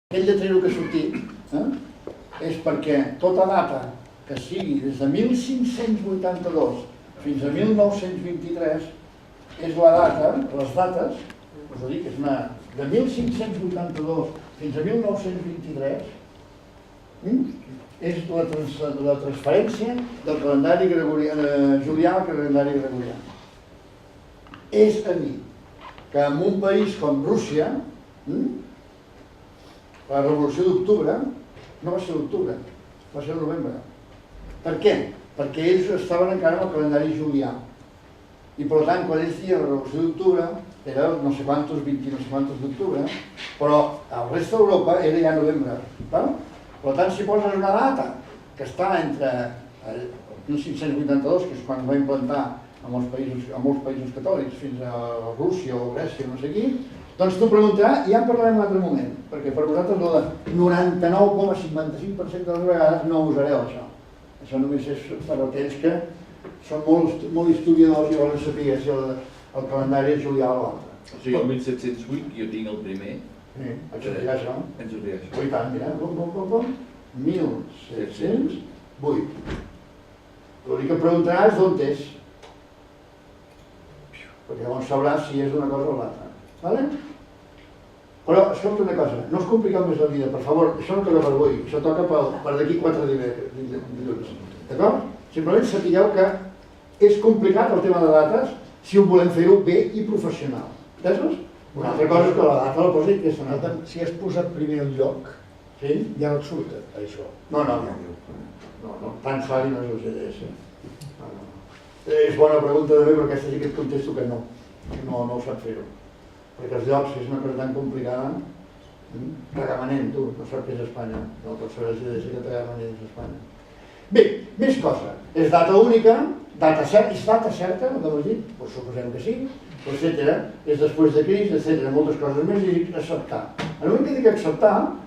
Aquell lletrero que ha sortit és perquè tota data que sigui des de 1582 fins a 1923 és la data, les dates, us ho dic, és una de 1582 fins a 1923 és la transferència del calendari julià al calendari gregorià. És a dir, que en un país com Rússia, la revolució d'octubre no va ser l'octubre, va ser el novembre. Per què? Perquè ells estaven encara en el calendari julià. I per tant, quan ells deien la revolució d'octubre, era no sé quantos, 20 no sé quantos d'octubre, però al resta d'Europa era ja novembre. Per tant, si poses una data que està entre el 1582, que és quan va implantar a molts països catòlics, fins a Rússia o Grècia, no sé qui, doncs t'ho preguntarà i ja en parlarem en un altre moment, perquè per vosaltres el 99,55% de les vegades no usareu això. Això només és per aquells que són molt historiadors i volen saber si el calendari és julià o l'altre. O sigui, el 1708, jo tinc el primer. Sí, haig de triar això. Ens ho diré això. I tant, mira, 1708. L'únic que em preguntaràs d'on és, perquè llavors sabràs si és d'una cosa o l'altra. Vale? Però, escolta una cosa, no us compliqueu més la vida, per favor, això no toca per avui, això toca per d'aquí 4 dilluns. D'acord? Simplement sapigueu que és complicat el tema de dates si ho volem fer-ho bé i professional. Entesos? Una altra cosa és que la data la posi aquesta nota. Si has posat primer el lloc, sí? Ja no et surt això. No, tan fàcil no és el GDS. És bona pregunta també, però aquesta sí que et contesto que no ho sap fer-ho. Perquè els llocs, si és una cosa tan complicada, regamanent, tu, no saps què és Espanya, no pots saber si és que regamanent és Espanya. Bé, més cosa, és data única, data certa, és data certa, el que m'has dit? Doncs suposem que sí, etcètera, és després de Crist, etcètera, moltes coses més, i dic acceptar. En el moment que dic acceptar,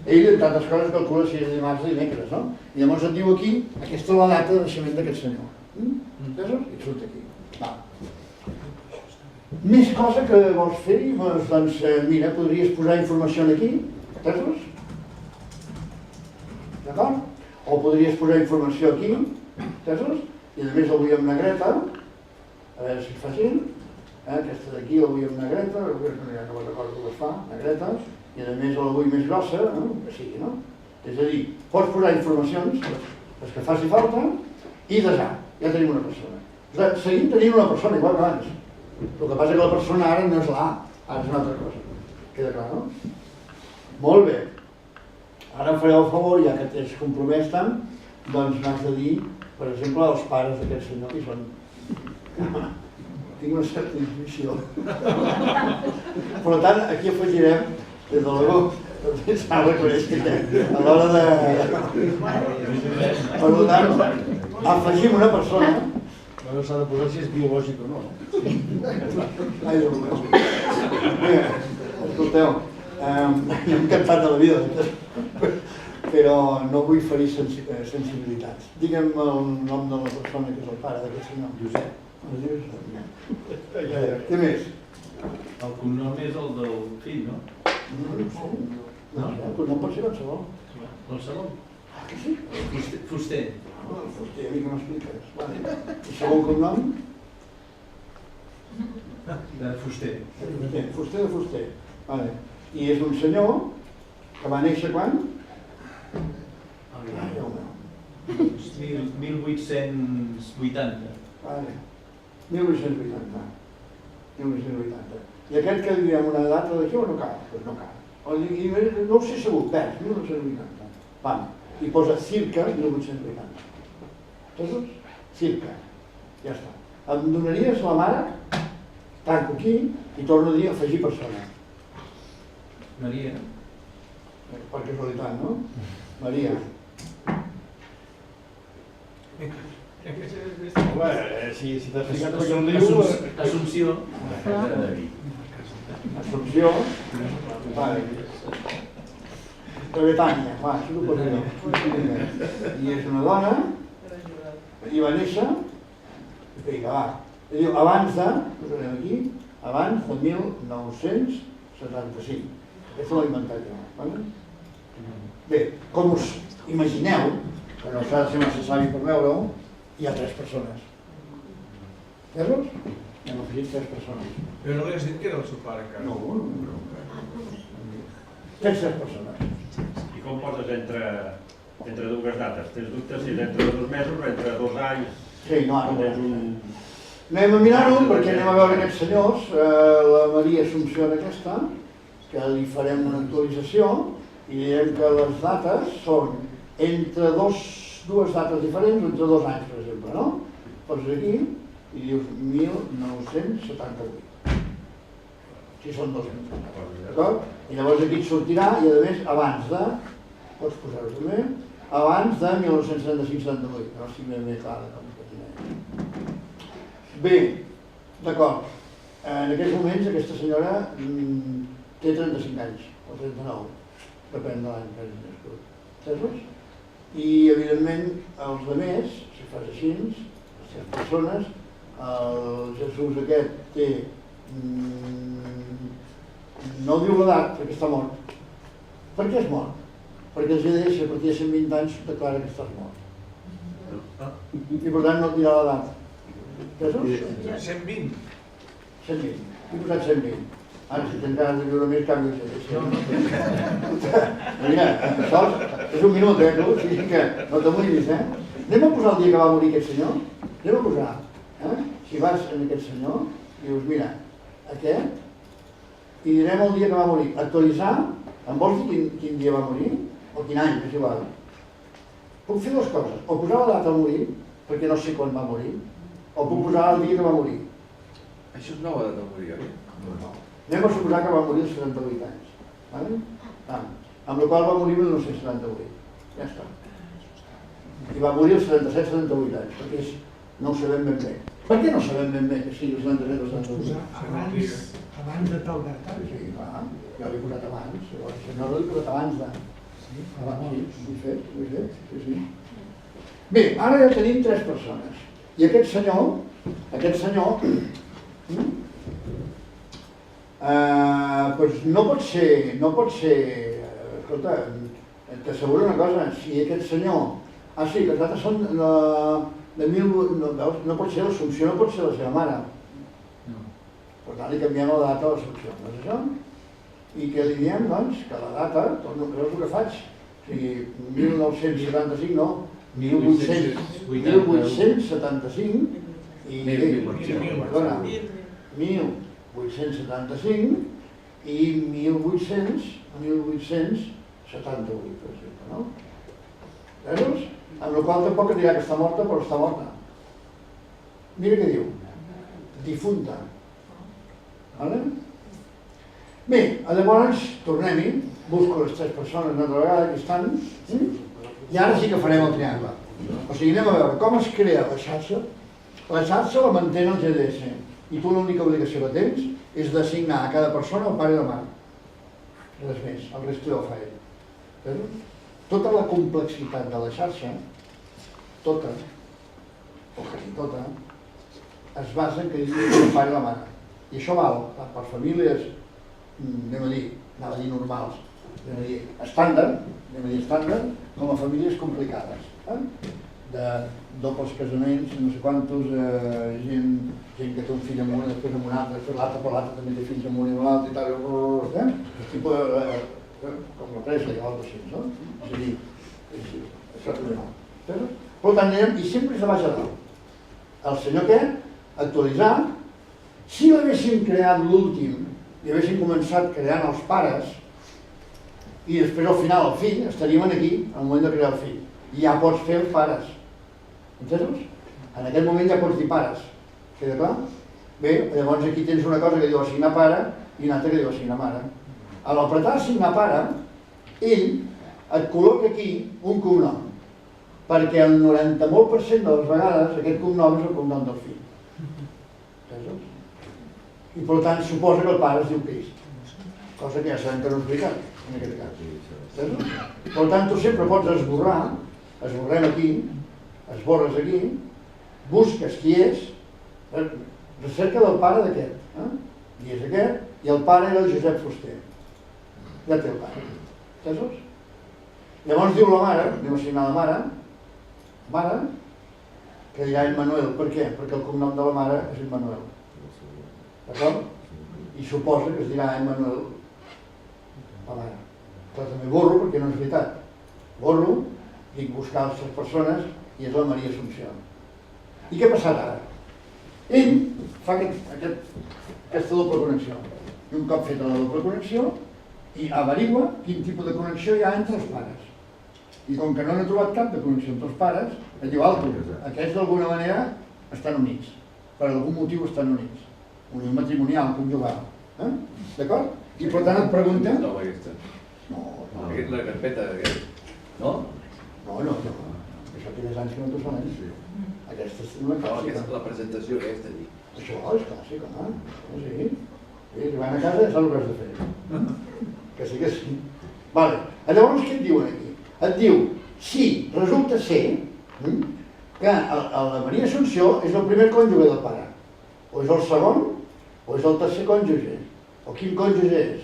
ell en tantes coses calcula si és dimarts o dimecres, no? I llavors et diu aquí, aquesta és la data de naixement d'aquest senyor. Entesos? I surt aquí. Va. Més cosa que vols fer-hi, doncs mira, podries posar informació aquí, entesos? D'acord? O podries posar informació aquí, entesos? I a més el vull amb negreta, a veure si és fàcil, aquesta d'aquí la vull amb negreta, ja no recordo com es fa, negreta, i a més la vull més grossa, que sigui, no? És a dir, pots posar informacions, les que faci falta, i desar, ja tenim una persona. Seguim tenint una persona, igual que abans. El que passa és que la persona ara no és la A, ara és una altra cosa. Queda clar, no? Molt bé. Ara em fareu el favor, ja que t'has compromès tant, doncs m'has de dir, per exemple, els pares d'aquest senyor, qui són. Tinc una certa intuïció. Per tant, aquí afegirem, des de l'ego, s'ha de reconèixer que a l'hora de... Per tant, afegim una persona. No s'ha de posar si és biològic o no. Ai, Déu meu. Bé, escolteu, m'he encantat de la vida, però no vull ferir sensibilitats. Digue'm el nom de la persona que és el pare d'aquest senyor. Josep. Què més? El cognom és el del fill, no? No pot ser qualsevol. Qualsevol? Ah, que sí? Fuster. Fuster, a mi que m'expliques. I segon cognom? De Fuster. Fuster de Fuster. I és un senyor que va néixer quan? Ai, Déu meu. 1880. 1880. I aquest que diem una data d'aquí o no cal? Doncs no cal. No ho sé segur, vers, 1980. Vam, i posa circa 1880. Entesos? Circa. Ja està. Em donaries la mare? Tanco aquí i torno a dir afegir persona. Maria. Per casualitat, no? Maria. Home, si t'has ficat perquè no diu... Assumpció. Assumpció. Vale. Betània, va, això ho poso jo. I és una dona, i va néixer, vinga, va. Diu, abans de, posarem aquí, abans de 1975. Aquesta l'he inventat jo, vale? Bé, com us imagineu, que no s'ha de ser massa savi per veure-ho, hi ha 3 persones. Veus? Hem afegit 3 persones. Però no li has dit que era el seu pare encara. No. Tens 3 persones. I com poses entre dues dates? Tens dubtes si és entre 2 mesos o entre 2 anys? Sí, no, ara ho Tens veurem. un... Anem a mirar-ho perquè anem a veure aquests senyors, la Maria Assumpció aquesta, que li farem una actualització i direm que les dates són entre dues dates diferents o entre 2 anys, per exemple, no? Poses aquí i dius 1978. Si són 2 anys, d'acord? I llavors aquí et sortirà i a més abans de, pots posar-ho també, abans de 1935-78, no estic ben clar de com patinaré. Bé, d'acord, en aquests moments aquesta senyora té 35 anys, o 39, depèn de l'any que hagi nascut. Entesos? I, evidentment, els altres, si fas així, les 3 persones, el Jesús aquest té... no diu l'edat, perquè està mort. Per què és mort? Perquè els GDS a partir de 120 anys declara que estàs mort. I per tant no et dirà l'edat. Jesús? 120. 120. He posat 120. Ara, si tens ganes de viure més, canvi el GDS. Mira, això és un minut, tu? O sigui que no t'amoïnis, Anem a posar el dia que va morir aquest senyor? Anem a posar. Si vas en aquest senyor, dius, mira, aquest, i direm el dia que va morir. Actualitzar, em vols dir quin dia va morir? O quin any, és igual. Puc fer 2 coses. O posar la data a morir, perquè no sé quan va morir, o puc posar el dia que va morir. Això és nova data de morir, oi? No. Anem a suposar que va morir als 78 anys. Vale? Amb la qual va morir el 1978. Ja està. I va morir als 77-78 anys, perquè no ho sabem ben bé. Per què no sabem ben bé que sigui els 77 o 78? Abans de tal data. Sí, clar. Jo l'he posat abans. El senyor l'he posat abans de... Abans, sí, ho he fet, sí. Bé, ara ja tenim 3 persones. I aquest senyor, doncs no pot ser, escolta, t'asseguro una cosa, si aquest senyor, sí, que les dates són de 1800, no pot ser l'Assumpció, no pot ser la seva mare. Per tant, li canviem la data a l'Assumpció, no és això? I què li diem, doncs, que la data, veus el que faig? O sigui, 1975, no, 1875 i... Perdona, 1875 i 1878, per exemple, no? Veus? Amb la qual tampoc et dirà que està morta, però està morta. Mira què diu. Difunta. Vale? Bé, llavors, tornem-hi, busco les 3 persones una altra vegada que estan, i ara sí que farem el triangle. O sigui, anem a veure com es crea la xarxa. La xarxa la mantén el GDS, i tu l'única obligació que tens és d'assignar a cada persona el pare i la mare. Res més, el resto ja ho fa ell. Tota la complexitat de la xarxa, tota, o quasi tota, es basa en que digui el pare i la mare. I això val per famílies, anava a dir normals, estàndard, com a famílies complicades, de dobles casaments, no sé quantos, gent que té un fill amb una, després amb un altre, després l'altre per l'altre també té fills amb un i amb l'altre i tal, com la Presley o algo així, no? És a dir, això també no. Per tant, anem, i sempre és de baix a dalt. El senyor què? Actualitzar. Si l'haguéssim creat l'últim i haguéssim començat creant els pares i després al final el fill, estaríem aquí al moment de crear el fill. I ja pots fer els pares. Entesos? En aquest moment ja pots dir pares. Queda clar? Bé, llavors aquí tens una cosa que diu assignar pare i una altra que diu assignar mare. A l'apretar assignar pare, ell et col·loca aquí un cognom, perquè el 90% de les vegades aquest cognom és el cognom del fill. Entesos? I per tant suposa que el pare es diu Crist, cosa que ja sabem que no és veritat en aquest cas. Per tant tu sempre pots esborrem aquí, esborres aquí, busques qui és, recerca del pare d'aquest, i és aquest, i el pare era el Josep Fuster, ja té el pare, entesos? Llavors diu la mare, anem a signar la mare, que dirà Emmanuel. Per què? Perquè el cognom de la mare és Emmanuel. D'acord? I suposa que es dirà Emmanuel la mare. Però també borro perquè no és veritat. Borro, dic buscar les persones i és la Maria Assumpció. I què ha passat ara? Ell fa aquesta doble connexió. I un cop feta la doble connexió, i averigua quin tipus de connexió hi ha entre els pares. I com que no n'ha trobat cap de connexió entre els pares, et diu, alto, aquests d'alguna manera estan units. Per algun motiu estan units. Unió matrimonial, conjugal. D'acord? I per tant et pregunta... No, aquesta. No. La carpeta d'aquest. No? No. Això té més anys que no t'ho sona. Aquesta és una No, clàssica. aquesta és la presentació aquesta allí. Això és clàssic, home. Sí. Sí, si van a casa ja saps el que has de fer. Que sí que sí. Vale. Llavors què et diuen aquí? Et diu, si resulta ser que la Maria Assumpció és el primer cònjuge del pare, o és el segon, o és el tercer cònjuge, o quin cònjuge és.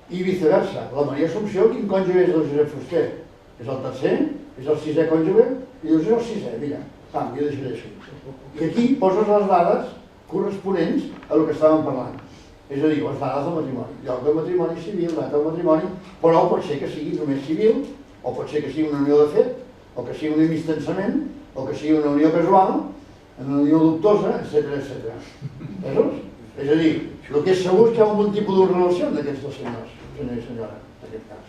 I viceversa, la Maria Assumpció, quin cònjuge és del Josep Fuster? És el tercer? És el sisè cònjuge? I dius, és el sisè, mira, jo deixaré així. I aquí poses les dades corresponents a el que estàvem parlant. És a dir, les dades del matrimoni, lloc del matrimoni civil, data del matrimoni, però pot ser que sigui només civil, o pot ser que sigui una unió de fet, o que sigui un imistensament, o que sigui una unió casual, una unió dubtosa, etc. Veus? És a dir, el que és segur és que hi ha algun tipus de relació d'aquests dos senyors, senyor i senyora, en aquest cas.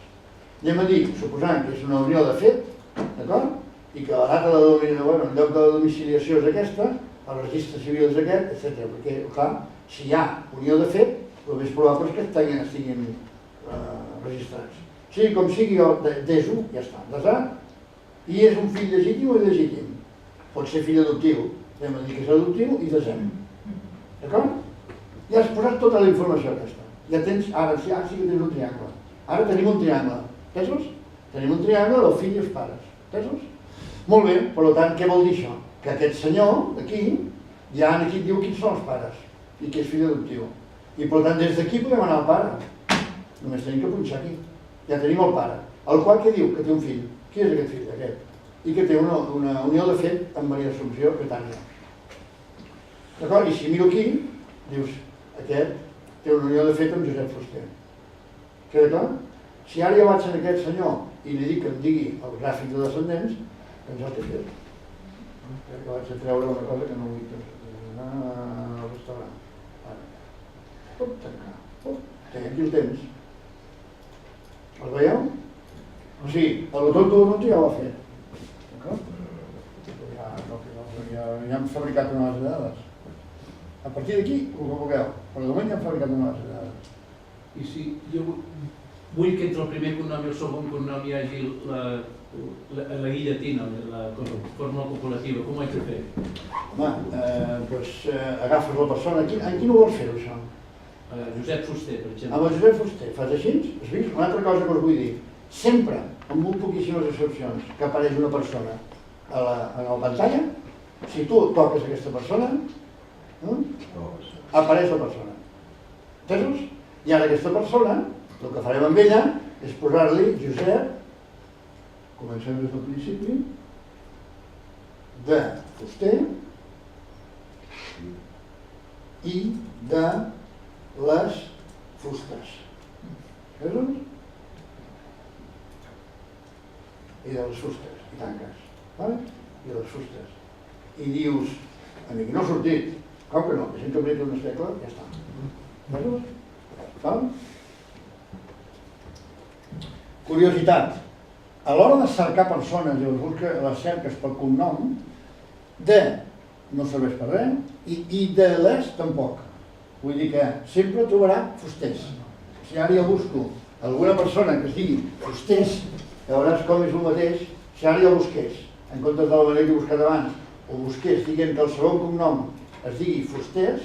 Anem a dir, suposant que és una unió de fet, d'acord? I que la data de domiciliació, el lloc de domiciliació és aquesta, el registre civil és aquest, etc. Perquè, clar, si hi ha unió de fet, el més probable és que estiguin registrats. Sigui com sigui, deso, ja està, desat, i és un fill legítim o il·legítim. Pot ser fill adoptiu, anem a dir que és adoptiu i desem. D'acord? Ja has posat tota la informació aquesta. Ja tens, ara sí que tens un triangle. Ara tenim un triangle. Entesos? Tenim un triangle del fill i els pares. Entesos? Molt bé, per tant, què vol dir això? Que aquest senyor, aquí, ja aquí et diu quins són els pares i que és fill adoptiu. I per tant, des d'aquí podem anar al pare. Només tenim que punxar aquí. Ja tenim el pare. El qual què diu? Que té un fill. Qui és aquest fill? Aquest. I que té una unió de fet amb Maria Assumpció, Betània. D'acord? I si miro aquí, dius, aquest té una unió de fet amb Josep Fuster. Queda clar? Si ara jo vaig a aquest senyor i li dic que em digui el gràfic de descendents, doncs ja té fet. Que vaig a treure una cosa que no vull anar al restaurant. Puc tancar. Tinc aquí el temps. El veieu? O sigui, el tonto ja ho ha fet. D'acord? Ja hem fabricat una base de dades. A partir d'aquí, el que vulgueu. Però de moment ja hem fabricat una base de dades. I si jo vull que entre el primer cognom i el segon cognom hi hagi la I llatina, la fórmula copulativa, com ho haig de fer? Home, doncs agafes la persona. En quin ho vols fer, això? Josep Fuster, per exemple. Amb el Josep Fuster, fas així? Has vist? Una altra cosa que us vull dir. Sempre, amb molt poquíssimes excepcions, que apareix una persona a la pantalla, si tu toques aquesta persona, apareix la persona. Entesos? I ara aquesta persona, el que farem amb ella és posar-li Josep, comencem des del principi, de Fuster i de les fustes. Entesos? I de les fustes, i tanques. I de les fustes. I dius, a mi que no ha sortit. Com que no? La gent que apreta unes tecles, ja està. Entesos? Val? Curiositat. A l'hora de cercar persones i les cerques pel cognom, de no serveix per res i de les tampoc. Vull dir que sempre trobarà Fusters. Si ara jo busco alguna persona que es digui Fusters, veuràs com és el mateix. Si ara jo busqués, en comptes de la manera que he buscat abans, o busqués dient que el segon cognom es digui Fusters,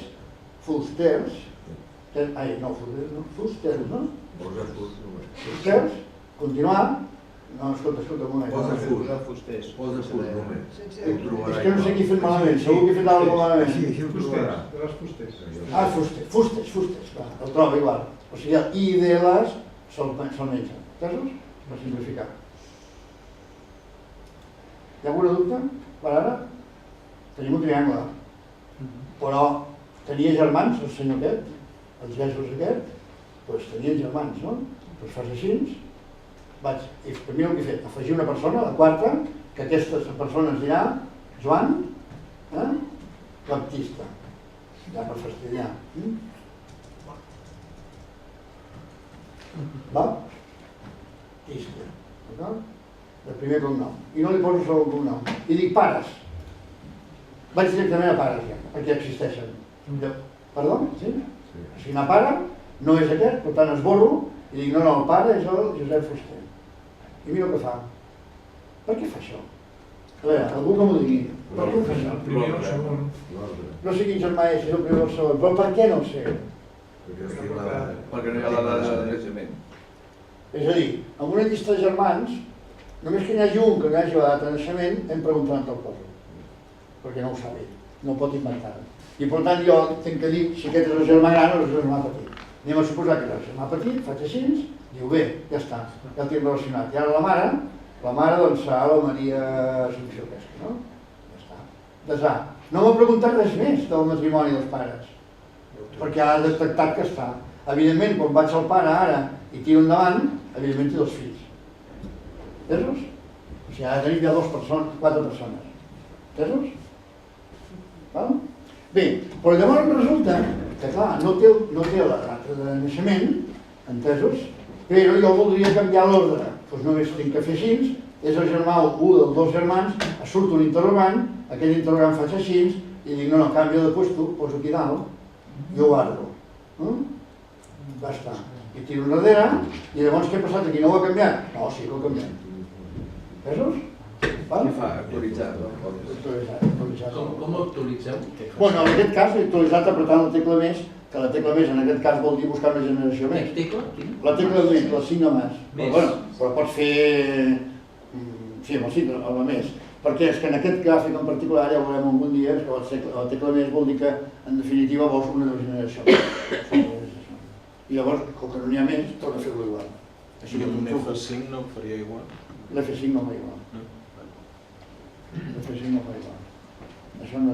Fusters, continuar, no, escolta, un moment. Posa Fusters només. És que no sé qui ha fet malament, segur que he fet alguna cosa malament. Sí, ho trobarà. Les fusters. Ah, Fusters, clar, el trobo igual. O sigui, el I de les se'l menja. Entesos? per simplificar. Hi ha algun dubte? Per ara? Tenim un triangle. Però tenia germans, el senyor aquest, els Jesús aquest, doncs tenien germans, no? Doncs fas així, i mira el que he fet, afegir una persona, la quarta, que aquesta persona es dirà Joan Baptista, ja per fastidiar. Baptista, d'acord? De primer cognom. I no li poso segon cognom. I dic pares. Vaig directament a pares ja, perquè existeixen. Perdó? Sí? O sigui, una pare no és aquest, per tant esborro i dic, no, el pare és el Josep Fuster. I mira el que fa. Per què fa això? A veure, algú que m'ho digui. Per què ho fa això? El primer o el segon. No sé quin germà és, si és el primer o el segon, però per què no ho sé? Perquè no hi ha la data de naixement. És a dir, en una llista de germans, només que n'hi hagi un que no hi hagi la data de naixement, hem preguntat el poso. Perquè no ho sap ell, no ho pot inventar. I per tant jo tinc que dir si aquest és el germà gran o el germà petit. Anem a suposar que és el germà petit, faig així, diu bé, ja està, ja el tinc relacionat. I ara la mare doncs serà la Maria Assumpció aquesta, no? Ja està. Desà. No m'ha preguntat res més del matrimoni dels pares, perquè ha detectat que està. Evidentment, quan vaig al pare ara i tiro endavant, evidentment té 2 fills. Entesos? O sigui, ara tenim ja 4 persones. Entesos? Val? Bé, però llavors resulta que, clar, no té la data de naixement, entesos, però jo voldria canviar l'ordre. Doncs només tinc que fer així, és el germà 1 dels 2 germans, surt un interrogant, aquell interrogant faig així, i dic, no, canvio de puesto, poso aquí dalt, i ho guardo. Va estar. I tiro enrere, i llavors què ha passat aquí? No ho ha canviat? No, sí que ho ha canviat. Entesos? Què fa? Actualitzar, no? Com ho actualitzeu? Bueno, en aquest cas he actualitzat apretant la tecla més, que la tecla més en aquest cas vol dir buscar una generació més. Tecla? La tecla més, la signa més. Però pots fer... Sí, amb el signa, amb la més. Perquè és que en aquest gràfic en particular, ja ho veurem algun dia, que la tecla més vol dir que en definitiva vols una generació. I llavors, com que no n'hi ha més, torna a fer-ho igual. I un F5 no ho faria igual? L'F5 no fa igual. L'F5 no fa igual. Això no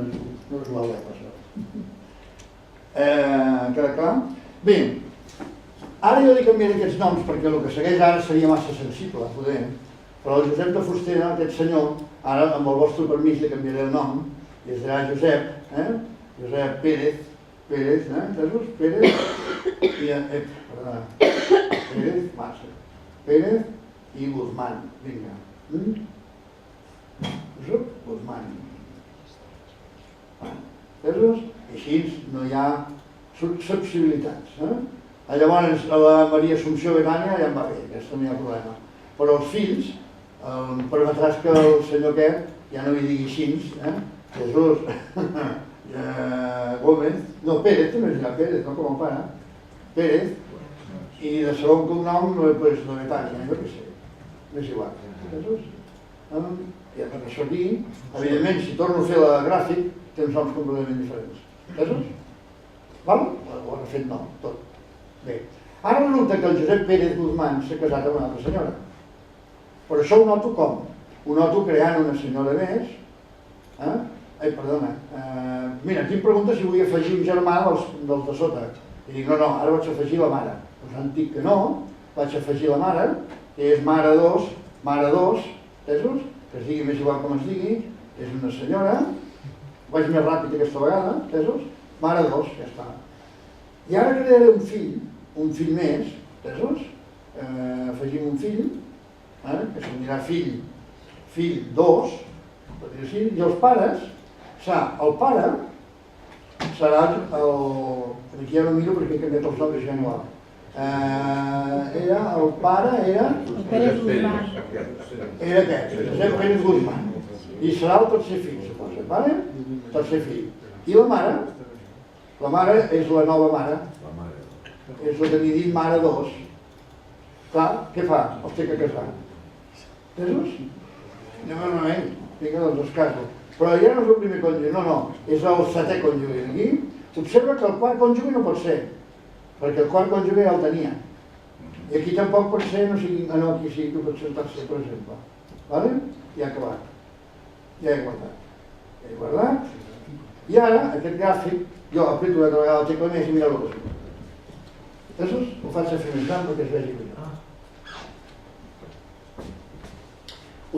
és la web, això. Queda clar? Bé, ara jo li canviaré aquests noms perquè el que segueix ara seria massa sensible, poder. Però el Josep de Fuster, aquest senyor, ara amb el vostre permís li canviaré el nom i es dirà Josep, Josep Pérez, entesos? Pérez i... Pérez, massa. Pérez i Guzmán, vinga. Josep Guzmán. Entesos? I així no hi ha susceptibilitats. Llavors la Maria Assumpció Betània ja em va bé, aquesta no hi ha problema. Però els fills, permetràs que el senyor aquest ja no li digui així, Jesús Gómez, no, Pérez, també es dirà Pérez, no com el pare, Pérez, i de segon cognom, doncs, la Betània, jo què sé, m'és igual. Jesús? I per això aquí, evidentment, si torno a fer el gràfic, té uns noms completament diferents. Entesos? Val? Ho ha fet nom, tot. Bé. Ara resulta que el Josep Pérez Guzmán s'ha casat amb una altra senyora. Però això ho noto com? Ho noto creant una senyora més. Ai, perdona. Mira, aquí em pregunta si vull afegir un germà dels de sota. I dic, no, ara vaig afegir la mare. Doncs han dit que no, vaig afegir la mare, que és mare 2, entesos? Que es digui més igual com es digui, és una senyora. Vaig més ràpid aquesta vegada, entesos? Mare 2, ja està. I ara crearé un fill més, entesos? Afegim un fill, que se'n dirà fill 2, per dir així, i els pares, el pare serà aquí ja no miro perquè he canviat els noms ja no va. El pare era... El Pérez Guzmán. Era aquest, Josep Pérez Guzmán. I serà el tercer fill, suposa, vale? Tercer fill. I la mare és la nova mare. És la que n'hi dit mare 2. Clar, què fa? Els té que casar. Entesos? Anem a una vinga, doncs els caso. Però ja no és el primer cònjuge, no, és el setè cònjuge. Aquí observa que el quart cònjuge no pot ser, perquè el quart cònjuge ja el tenia. I aquí tampoc pot ser, no sigui, no, aquí sí que pot ser el tercer, per exemple. Vale? Ja ha acabat. Ja he guardat. Ja he guardat. I ara, aquest gràfic, jo aprieto una altra vegada la tecla més i mireu el que surt. Entesos? Ho faig a fer més gran perquè es vegi millor.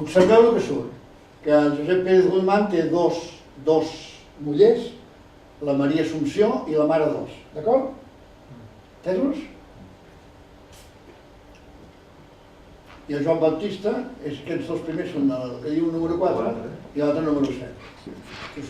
Observeu el que surt. Que el Josep Pérez Guzmán té dos mullers, la Maria Assumpció i la Mare dos. D'acord? Entesos? I el Joan Baptista, aquests dos primers són el que diu número 4 i l'altre número 7.